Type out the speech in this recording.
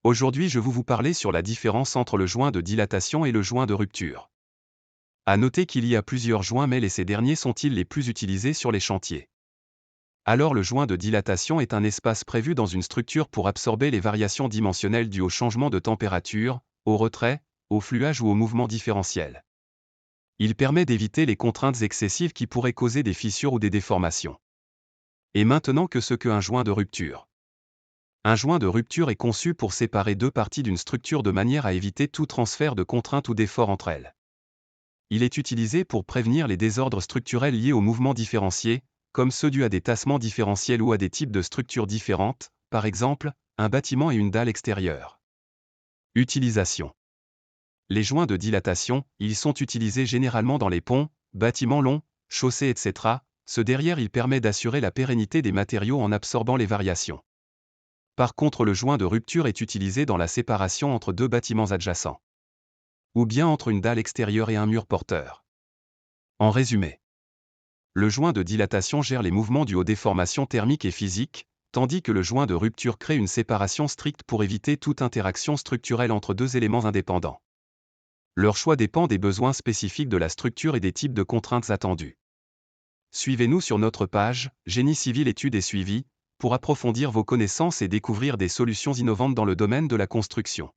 Aujourd'hui, je vais vous parler sur la différence entre le joint de dilatation et le joint de rupture. À noter qu'il y a plusieurs joints, mais ces derniers sont-ils les plus utilisés sur les chantiers? Alors, le joint de dilatation est un espace prévu dans une structure pour absorber les variations dimensionnelles dues au changement de température, au retrait, au fluage ou au mouvement différentiel. Il permet d'éviter les contraintes excessives qui pourraient causer des fissures ou des déformations. Et maintenant, que ce qu'un joint de rupture? Un joint de rupture est conçu pour séparer deux parties d'une structure de manière à éviter tout transfert de contraintes ou d'efforts entre elles. Il est utilisé pour prévenir les désordres structurels liés aux mouvements différenciés, comme ceux dus à des tassements différentiels ou à des types de structures différentes, par exemple, un bâtiment et une dalle extérieure. Utilisation. Les joints de dilatation, ils sont utilisés généralement dans les ponts, bâtiments longs, chaussées, etc. Ce derrière, il permet d'assurer la pérennité des matériaux en absorbant les variations. Par contre, le joint de rupture est utilisé dans la séparation entre deux bâtiments adjacents, ou bien entre une dalle extérieure et un mur porteur. En résumé, le joint de dilatation gère les mouvements dus aux déformations thermiques et physiques, tandis que le joint de rupture crée une séparation stricte pour éviter toute interaction structurelle entre deux éléments indépendants. Leur choix dépend des besoins spécifiques de la structure et des types de contraintes attendues. Suivez-nous sur notre page « Génie civil études et suivi » pour approfondir vos connaissances et découvrir des solutions innovantes dans le domaine de la construction.